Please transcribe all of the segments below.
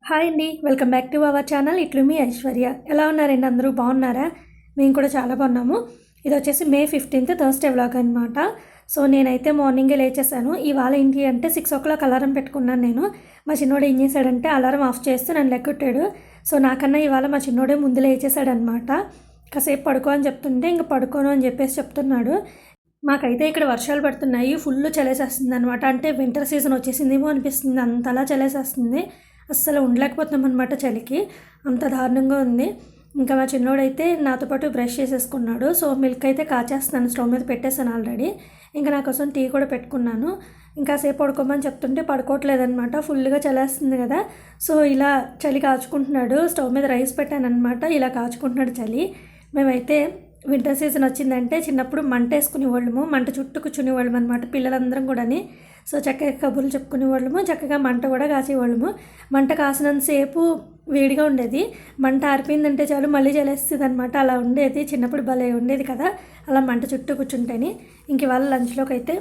Hi అండి, welcome back to our channel. ఇట్లు మీ ఐశ్వర్య. ఎలా ఉన్నారండి? అందరూ బాగున్నారా? మేము కూడా చాలా బాగున్నాము. ఇది వచ్చేసి May 15th థర్స్డే వ్లాగ్ అనమాట. సో నేనైతే మార్నింగే లేచేసాను. ఇవాళ ఏంటి అంటే 6 o'clock అలారం పెట్టుకున్నాను నేను. మా చిన్నోడు ఏం చేశాడంటే అలారం ఆఫ్ చేస్తూ నన్ను లెక్కొట్టాడు. సో నాకన్నా ఇవాళ మా చిన్నోడే ముందు లేచేసాడనమాట. కాసేపు పడుకో అని చెప్తుంటే ఇంక పడుకోను అని చెప్పేసి చెప్తున్నాడు. మాకైతే ఇక్కడ వర్షాలు పడుతున్నాయి. ఫుల్ చలేసేస్తుంది అనమాట. అంటే వింటర్ సీజన్ వచ్చేసిందేమో అనిపిస్తుంది, అంతలా చలేసేస్తుంది. అస్సలు ఉండలేకపోతున్నాం అనమాట చలికి, అంత దారుణంగా ఉంది. ఇంకా మా చిన్నోడైతే నాతో పాటు బ్రష్ చేసేసుకున్నాడు. సో మిల్క్ అయితే కాచేస్తున్నాను, స్టవ్ మీద పెట్టేసాను ఆల్రెడీ. ఇంకా నా కోసం టీ కూడా పెట్టుకున్నాను. ఇంకా సేపు పడుకోమని చెప్తుంటే పడుకోవట్లేదనమాట, ఫుల్గా చలేస్తుంది కదా. సో ఇలా చలి కాచుకుంటున్నాడు. స్టవ్ మీద రైస్ పెట్టాను అనమాట, ఇలా కాచుకుంటున్నాడు చలి. మేమైతే వింటర్ సీజన్ వచ్చిందంటే చిన్నప్పుడు మంట వేసుకునేవాళ్ళము, మంట చుట్టూ కూర్చునేవాళ్ళము అనమాట పిల్లలందరం కూడాని. సో చక్కగా కబుర్లు చెప్పుకునేవాళ్ళము, చక్కగా మంట కూడా కాసేవాళ్ళము. మంట కాసినంతసేపు వేడిగా ఉండేది, మంట ఆరిపోయిందంటే చాలు మళ్ళీ చలేస్తుంది అనమాట. అలా ఉండేది చిన్నప్పుడు, భలే ఉండేది కదా అలా మంట చుట్టూ కూర్చుంటేని. ఇంక ఇవాళ లంచ్లోకి అయితే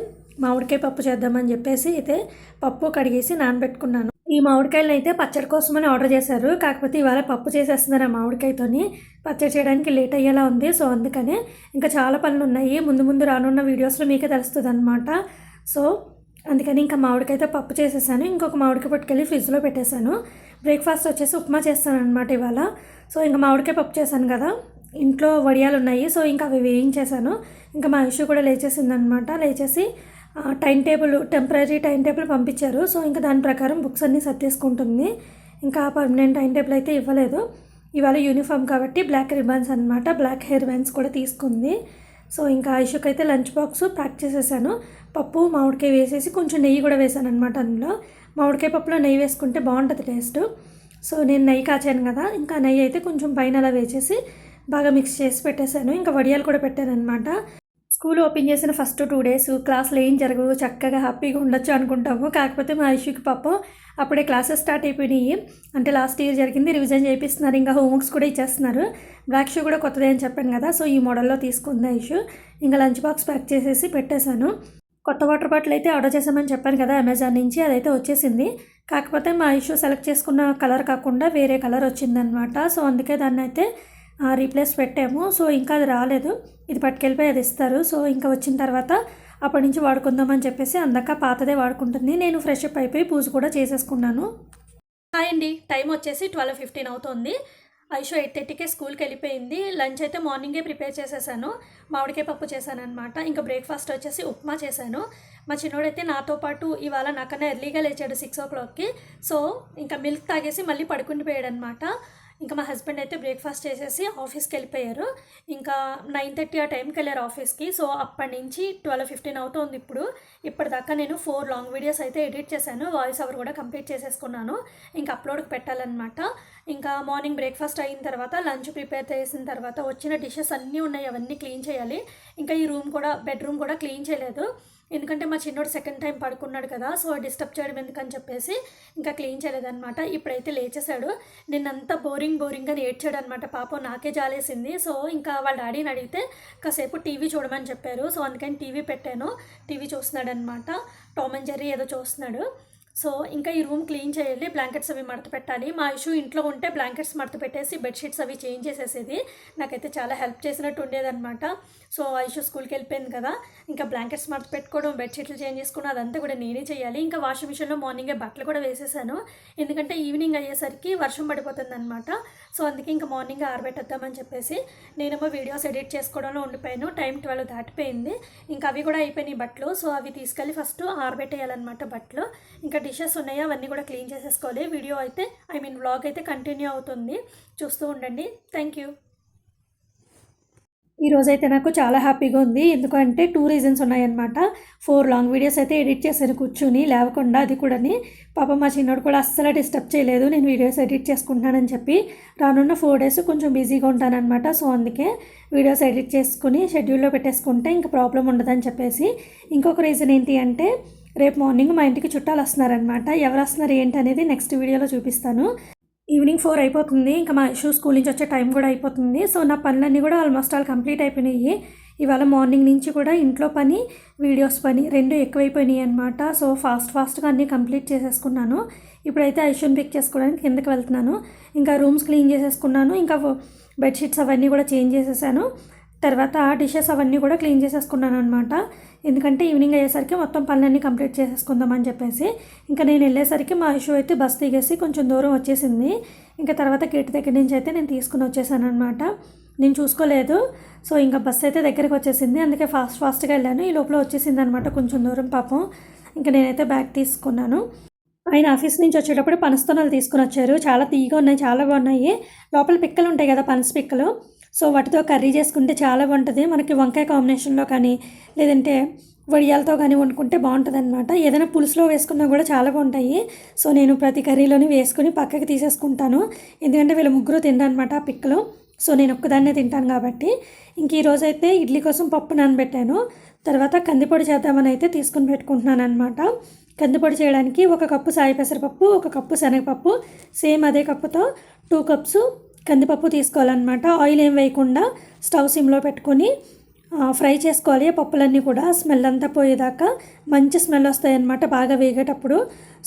మామిడికాయ పప్పు చేద్దామని చెప్పేసి అయితే పప్పు కడిగేసి నానబెట్టుకున్నాను. ఈ మామిడికాయలను అయితే పచ్చడి కోసమని ఆర్డర్ చేశారు, కాకపోతే ఇవాళ పప్పు చేసేస్తున్నారు ఆ మామిడికాయతోని. పచ్చడి చేయడానికి లేట్ అయ్యేలా ఉంది. సో అందుకనే ఇంకా చాలా పనులు ఉన్నాయి, ముందు ముందు రానున్న వీడియోస్లో మీకే తెలుస్తుంది అనమాట. సో అందుకని ఇంకా మామిడికాయతో పప్పు చేసేసాను. ఇంకొక మామిడికాయ పట్టుకెళ్ళి ఫ్రిడ్జ్లో పెట్టేశాను. బ్రేక్ఫాస్ట్ వచ్చేసి ఉప్మా చేస్తాను అనమాట ఇవాళ. సో ఇంకా మామిడికాయ పప్పు చేశాను కదా, ఇంట్లో వడియాలు ఉన్నాయి. సో ఇంకా అవి వేయించేశాను. ఇంకా మా ఇష్యూ కూడా లేచేసిందనమాట. లేచేసి టెంపరీ టైం టేబుల్ పంపించారు. సో ఇంకా దాని ప్రకారం బుక్స్ అన్నీ సర్దేసుకుంటుంది. ఇంకా పర్మనెంట్ టైం టేబుల్ అయితే ఇవ్వలేదు. ఇవాళ యూనిఫామ్ కాబట్టి బ్లాక్ రిబన్స్ అనమాట, బ్లాక్ హెయిర్ బ్యాండ్స్ కూడా తీసుకుంది. సో ఇంకా ఐషుకి అయితే లంచ్ బాక్స్ ప్యాక్ చేసేసాను. పప్పు మామిడికాయ వేసేసి కొంచెం నెయ్యి కూడా వేసాను అనమాట. అందులో మామిడికాయ పప్పులో నెయ్యి వేసుకుంటే బాగుంటుంది టేస్ట్. సో నేను నెయ్యి కాచాను కదా, ఇంకా నెయ్యి అయితే కొంచెం పైన అలా వేసేసి బాగా మిక్స్ చేసి పెట్టేశాను. ఇంకా వడియాలు కూడా పెట్టాను అనమాట. స్కూల్ ఓపెన్ చేసిన ఫస్ట్ 2 days క్లాసులు ఏం జరగవు, చక్కగా హ్యాపీగా ఉండొచ్చు అనుకుంటాము. కాకపోతే మా ఐషుకి పాపం అప్పుడే క్లాసెస్ స్టార్ట్ అయిపోయినాయి. అంటే లాస్ట్ ఇయర్ జరిగింది, రివిజన్ చేపిస్తున్నారు, ఇంకా హోంవర్క్స్ కూడా ఇచ్చేస్తున్నారు. బ్లాక్ షూ కూడా కొత్తదే అని చెప్పాను కదా, సో ఈ మోడల్లో తీసుకుంది ఐషు. ఇంకా లంచ్ బాక్స్ ప్యాక్ చేసేసి పెట్టేశాను. కొత్త వాటర్ బాటిల్ అయితే ఆర్డర్ చేసామని చెప్పాను కదా అమెజాన్ నుంచి, అదైతే వచ్చేసింది. కాకపోతే మా ఐషు సెలెక్ట్ చేసుకున్న కలర్ కాకుండా వేరే కలర్ వచ్చిందనమాట. సో అందుకే దాన్ని అయితే రీప్లేస్ పెట్టాము. సో ఇంకా అది రాలేదు, ఇది పట్టుకెళ్ళిపోయి అది ఇస్తారు. సో ఇంకా వచ్చిన తర్వాత అప్పటి నుంచి వాడుకుందామని చెప్పేసి అందాక పాతదే వాడుకుంటుంది. నేను ఫ్రెష్ అప్ అయిపోయి పూజ కూడా చేసేసుకున్నాను. హాయ్ అండి, టైం వచ్చేసి 12:15 అవుతుంది. ఐషు 8:30కే స్కూల్కి వెళ్ళిపోయింది. లంచ్ అయితే మార్నింగే ప్రిపేర్ చేసేసాను, మామిడికాయ పప్పు చేశాను అనమాట. ఇంకా బ్రేక్ఫాస్ట్ వచ్చేసి ఉప్మా చేశాను. మా చిన్నోడైతే నాతో పాటు ఇవాళ నాకన్నా ఎర్లీగా లేచాడు 6 o'clockకి. సో ఇంకా మిల్క్ తాగేసి మళ్ళీ పడుకుండిపోయాడు అనమాట. ఇంకా మా హస్బెండ్ అయితే బ్రేక్ఫాస్ట్ చేసేసి ఆఫీస్కి వెళ్ళిపోయారు. ఇంకా 9:30 ఆ టైంకి వెళ్ళారు ఆఫీస్కి. సో అప్పటి నుంచి 12:15 అవుతుంది ఇప్పుడు. ఇప్పటిదాకా నేను 4 లాంగ్ వీడియోస్ అయితే ఎడిట్ చేశాను, వాయిస్ ఓవర్ కూడా కంప్లీట్ చేసేసుకున్నాను. ఇంకా అప్లోడ్కి పెట్టాలన్నమాట. ఇంకా మార్నింగ్ బ్రేక్ఫాస్ట్ అయిన తర్వాత లంచ్ ప్రిపేర్ చేసిన తర్వాత వచ్చిన డిషెస్ అన్నీ ఉన్నాయి, అవన్నీ క్లీన్ చేయాలి. ఇంకా ఈ బెడ్రూమ్ కూడా క్లీన్ చేయలేదు, ఎందుకంటే మా చిన్నోడు సెకండ్ టైం పడుకున్నాడు కదా. సో డిస్టర్బ్ చేయడం ఎందుకని చెప్పేసి ఇంకా క్లీన్ చేయలేదన్నమాట. ఇప్పుడైతే లేచేశాడు. నిన్నంతా బోరింగ్గా ఏడ్చాడు అనమాట. పాపం నాకే జాలేసింది. సో ఇంకా వాళ్ళ డాడీని అడిగితే కాసేపు టీవీ చూడమని చెప్పారు. సో అందుకని టీవీ పెట్టాను, టీవీ చూస్తున్నాడు అనమాట. టామ్ అండ్ జెర్రీ ఏదో చూస్తున్నాడు. సో ఇంకా ఈ రూమ్ క్లీన్ చేయాలి, బ్లాంకెట్స్ అవి మడత పెట్టాలి. మా ఇష్యూ ఇంట్లో ఉంటే బ్లాంకెట్స్ మడత పెట్టేసి బెడ్షీట్స్ అవి చేంజ్ చేసేసేది, నాకైతే చాలా హెల్ప్ చేసినట్టు ఉండేదన్నమాట. సో ఇష్యూ స్కూల్కి వెళ్ళిపోయింది కదా, ఇంకా బ్లాంకెట్స్ మడత పెట్టుకోవడం, బెడ్షీట్లు చేంజ్ చేసుకోవడం అదంతా కూడా నేనే చేయాలి. ఇంకా వాషింగ్ మిషన్లో మార్నింగే బట్టలు కూడా వేసేసాను, ఎందుకంటే ఈవినింగ్ అయ్యేసరికి వర్షం పడిపోతుంది అనమాట. సో అందుకే ఇంకా మార్నింగ్ ఆరబెట్టేద్దామని చెప్పేసి నేనేమో వీడియోస్ ఎడిట్ చేసుకోవడంలో ఉండిపోయాను. టైం 12 దాటిపోయింది. ఇంకా అవి కూడా అయిపోయినాయి బట్టలు. సో అవి తీసుకెళ్ళి ఫస్ట్ ఆరబెట్టేయాలన్నమాట బట్టలు. ఇంకా డిషెస్ ఉన్నాయో అవన్నీ కూడా క్లీన్ చేసేసుకోవాలి. వీడియో అయితే వ్లాగ్ అయితే కంటిన్యూ అవుతుంది, చూస్తూ ఉండండి. Thank you. ఈరోజైతే నాకు చాలా హ్యాపీగా ఉంది, ఎందుకంటే 2 reasons ఉన్నాయన్నమాట. 4 లాంగ్ వీడియోస్ అయితే ఎడిట్ చేశాను కూర్చుని లేవకుండా, అది కూడాని పాపం మా చిన్నోడు కూడా అస్సలు డిస్టర్బ్ చేయలేదు నేను వీడియోస్ ఎడిట్ చేసుకుంటానని చెప్పి. రానున్న 4 days కొంచెం బిజీగా ఉంటానన్నమాట. సో అందుకే వీడియోస్ ఎడిట్ చేసుకుని షెడ్యూల్లో పెట్టేసుకుంటే ఇంకా ప్రాబ్లం ఉండదని చెప్పేసి. ఇంకొక రీజన్ ఏంటి అంటే రేపు మార్నింగ్ మా ఇంటికి చుట్టాలు వస్తున్నారనమాట. ఎవరు వస్తున్నారు ఏంటి అనేది నెక్స్ట్ వీడియోలో చూపిస్తాను. ఈవినింగ్ 4 అయిపోతుంది, ఇంకా మా ఇష్యూ స్కూల్ నుంచి వచ్చే టైం కూడా అయిపోతుంది. సో నా పనులన్నీ కూడా ఆల్మోస్ట్ ఆల్ కంప్లీట్ అయిపోయినాయి. ఇవాళ మార్నింగ్ నుంచి కూడా ఇంట్లో పని, వీడియోస్ పని 2 ఎక్కువైపోయినాయి అనమాట. సో ఫాస్ట్గా అన్నీ కంప్లీట్ చేసేసుకున్నాను. ఇప్పుడైతే ఐషుని పిక్ చేసుకోవడానికి కిందకి వెళ్తున్నాను. ఇంకా రూమ్స్ క్లీన్ చేసేసుకున్నాను, ఇంకా బెడ్షీట్స్ అవన్నీ కూడా చేంజ్ చేసేసాను. తర్వాత డిషెస్ అవన్నీ కూడా క్లీన్ చేసేసుకున్నాను అనమాట. ఎందుకంటే ఈవినింగ్ అయ్యేసరికి మొత్తం పనులన్నీ కంప్లీట్ చేసేసుకుందామని చెప్పేసి. ఇంకా నేను వెళ్ళేసరికి మా ఇష్యూ అయితే బస్ దిగేసి కొంచెం దూరం వచ్చేసింది. ఇంకా తర్వాత గేట్ దగ్గర నుంచి అయితే నేను తీసుకుని వచ్చేసాను అనమాట. నేను చూసుకోలేదు. సో ఇంకా బస్ అయితే దగ్గరికి వచ్చేసింది, అందుకే ఫాస్ట్గా వెళ్ళాను. ఈ లోపల వచ్చేసింది అనమాట కొంచెం దూరం పాపం. ఇంకా నేనైతే బ్యాగ్ తీసుకున్నాను. ఆయన ఆఫీస్ నుంచి వచ్చేటప్పుడు పనస్తోనలు తీసుకుని వచ్చారు. చాలా తీయగా ఉన్నాయి, చాలా బాగున్నాయి. లోపల పిక్కలు ఉంటాయి కదా, పనస పిక్కలు. సో వాటితో కర్రీ చేసుకుంటే చాలా బాగుంటుంది. మనకి వంకాయ కాంబినేషన్లో కానీ లేదంటే వడియాలతో కానీ వండుకుంటే బాగుంటుంది అనమాట. ఏదైనా పులుసులో వేసుకున్నా కూడా చాలా బాగుంటాయి. సో నేను ప్రతి కర్రీలోని వేసుకుని పక్కకి తీసేసుకుంటాను, ఎందుకంటే వీళ్ళు ముగ్గురు తినరనమాట ఆ పిక్కలు. సో నేను ఒక్కదాన్నే తింటాను కాబట్టి. ఇంక ఈరోజైతే ఇడ్లీ కోసం పప్పు నానబెట్టాను. తర్వాత కందిపొడి చేద్దామని అయితే తీసుకుని పెట్టుకుంటున్నాను అనమాట. కందిపొడి చేయడానికి 1 కప్పు సాయి పెసరపప్పు, 1 కప్పు శనగపప్పు, సేమ్ అదే కప్పుతో 2 కప్స్ కందిపప్పు తీసుకోవాలన్నమాట. ఆయిల్ ఏం వేయకుండా స్టవ్ సిమ్లో పెట్టుకొని ఫ్రై చేసుకోవాలి. పప్పులన్నీ కూడా స్మెల్ అంతా పోయేదాకా మంచి స్మెల్ వస్తాయి అన్నమాట బాగా వేగేటప్పుడు.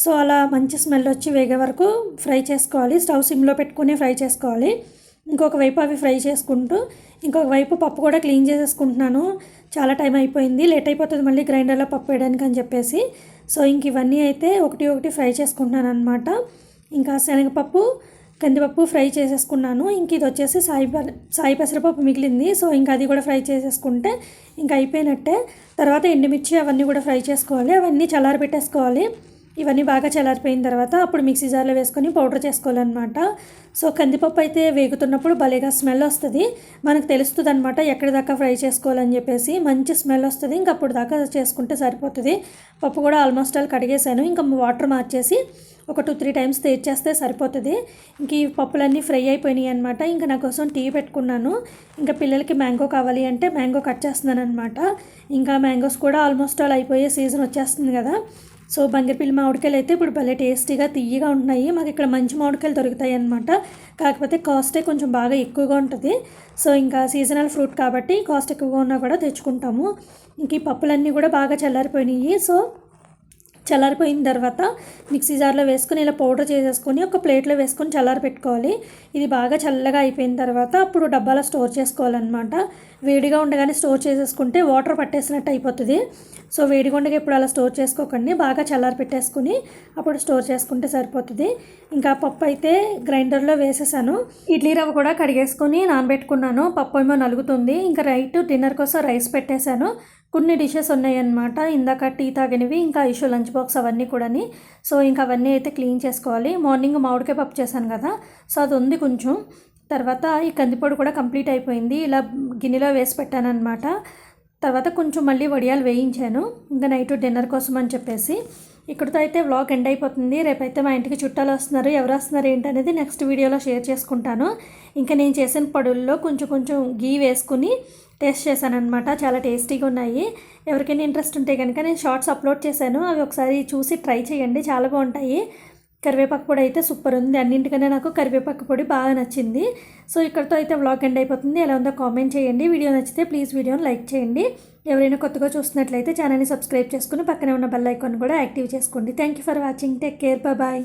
సో అలా మంచి స్మెల్ వచ్చి వేగే వరకు ఫ్రై చేసుకోవాలి. స్టవ్ సిమ్లో పెట్టుకుని ఫ్రై చేసుకోవాలి. ఇంకొక వైపు అవి ఫ్రై చేసుకుంటూ ఇంకొక వైపు పప్పు కూడా క్లీన్ చేసేసుకుంటున్నాను. చాలా టైం అయిపోయింది, లేట్ అయిపోతుంది మళ్ళీ గ్రైండర్లో పప్పు వేయడానికి అని చెప్పేసి. సో ఇంక ఇవన్నీ అయితే ఒకటి ఫ్రై చేసుకుంటున్నాను అనమాట. ఇంకా శనగపప్పు కందిపప్పు ఫ్రై చేసేసుకున్నాను. ఇంక ఇది వచ్చేసి సాయి పెసరపప్పు మిగిలింది. సో ఇంకా అది కూడా ఫ్రై చేసేసుకుంటే ఇంకా అయిపోయినట్టే. తర్వాత ఎండుమిర్చి అవన్నీ కూడా ఫ్రై చేసుకోవాలి. అవన్నీ చల్లారి పెట్టేసుకోవాలి. ఇవన్నీ బాగా చల్లారిపోయిన తర్వాత అప్పుడు మిక్సీ జార్లో వేసుకొని పౌడర్ చేసుకోవాలన్నమాట. సో కందిపప్పు అయితే వేగుతున్నప్పుడు భలేగా స్మెల్ వస్తుంది, మనకు తెలుస్తుంది అనమాట ఎక్కడి దాకా ఫ్రై చేసుకోవాలని చెప్పేసి. మంచి స్మెల్ వస్తుంది. ఇంక అప్పుడు దాకా చేసుకుంటే సరిపోతుంది. పప్పు కూడా ఆల్మోస్ట్ ఆల్ కడిగేసాను. ఇంకా వాటర్ మార్చేసి ఒక 2-3 టైమ్స్ తెచ్చేస్తే సరిపోతుంది. ఇంక ఈ పప్పులన్నీ ఫ్రై అయిపోయినాయి అనమాట. ఇంకా నా కోసం టీ పెట్టుకున్నాను. ఇంకా పిల్లలకి మ్యాంగో కావాలి అంటే మ్యాంగో కట్ చేస్తున్నాను అనమాట. ఇంకా మ్యాంగోస్ కూడా ఆల్మోస్ట్ ఆల్ అయిపోయే సీజన్ వచ్చేస్తుంది కదా. సో బంగిరిపల్లి మామిడికాయలు అయితే ఇప్పుడు భలే టేస్టీగా తీయగా ఉంటున్నాయి. మాకు ఇక్కడ మంచి మామిడికాయలు దొరుకుతాయి అన్నమాట. కాకపోతే కాస్టే కొంచెం బాగా ఎక్కువగా ఉంటుంది. సో ఇంకా సీజనల్ ఫ్రూట్ కాబట్టి కాస్ట్ ఎక్కువగా ఉన్నా కూడా తెచ్చుకుంటాము. ఇంక ఈ పప్పులన్నీ కూడా బాగా చల్లారిపోయినాయి. సో చల్లారిపోయిన తర్వాత మిక్సీ జార్లో వేసుకొని ఇలా పౌడర్ చేసేసుకొని ఒక ప్లేట్లో వేసుకొని చల్లారి పెట్టుకోవాలి. ఇది బాగా చల్లగా అయిపోయిన తర్వాత అప్పుడు డబ్బాలో స్టోర్ చేసుకోవాలన్నమాట. వేడిగా ఉండగానే స్టోర్ చేసేసుకుంటే వాటర్ పట్టేసినట్టు అయిపోతుంది. సో వేడిగా ఉండగా ఇప్పుడు అలా స్టోర్ చేసుకోకండి, బాగా చల్లారి పెట్టేసుకుని అప్పుడు స్టోర్ చేసుకుంటే సరిపోతుంది. ఇంకా పప్పు అయితే గ్రైండర్లో వేసేసాను. ఇడ్లీ రవ్వ కూడా కడిగేసుకొని నానబెట్టుకున్నాను. పప్పు ఏమో నలుగుతుంది. ఇంకా డిన్నర్ కోసం రైస్ పెట్టేశాను. కొన్ని డిషెస్ ఉన్నాయన్నమాట, ఇందాక టీ తాగినవి, ఇంకా ఇష్యూ లంచ్ బాక్స్ అవన్నీ కూడాని. సో ఇంకా అవన్నీ అయితే క్లీన్ చేసుకోవాలి. మార్నింగ్ మామిడికాయ పప్పు చేశాను కదా, సో అది ఉంది కొంచెం. తర్వాత ఈ కందిపొడి కూడా కంప్లీట్ అయిపోయింది. ఇలా గిన్నెలో వేసి పెట్టాను అనమాట. తర్వాత కొంచెం మళ్ళీ వడియాలు వేయించాను ఇంకా నైట్ డిన్నర్ కోసం అని చెప్పేసి. ఇక్కడితో అయితే వ్లాగ్ ఎండ్ అయిపోతుంది. రేపైతే మా ఇంటికి చుట్టాలు వస్తున్నారు. ఎవరు వస్తున్నారు ఏంటనేది నెక్స్ట్ వీడియోలో షేర్ చేసుకుంటాను. ఇంకా నేను చేసిన పడుల్లో కొంచెం గీ వేసుకుని టేస్ట్ చేశాను అనమాట. చాలా టేస్టీగా ఉన్నాయి. ఎవరికైనా ఇంట్రెస్ట్ ఉంటే కనుక నేను షార్ట్స్ అప్లోడ్ చేశాను, అవి ఒకసారి చూసి ట్రై చేయండి, చాలా బాగుంటాయి. కరివేపాకు పొడి అయితే సూపర్ ఉంది. అన్నింటికన్నా నాకు కరివేపాకు పొడి బాగా నచ్చింది. సో ఇక్కడితో అయితే వ్లాగ్ ఎండ్ అయిపోతుంది. ఎలా ఉందో కామెంట్ చేయండి. వీడియో నచ్చితే ప్లీజ్ వీడియోని లైక్ చేయండి. ఎవరైనా కొత్తగా చూస్తున్నట్లయితే ఛానల్ని సబ్స్క్రైబ్ చేసుకుని పక్కనే ఉన్న బెల్ ఐకాన్ కూడా యాక్టివ్ చేసుకోండి. Thank you for watching. Take care. Bye.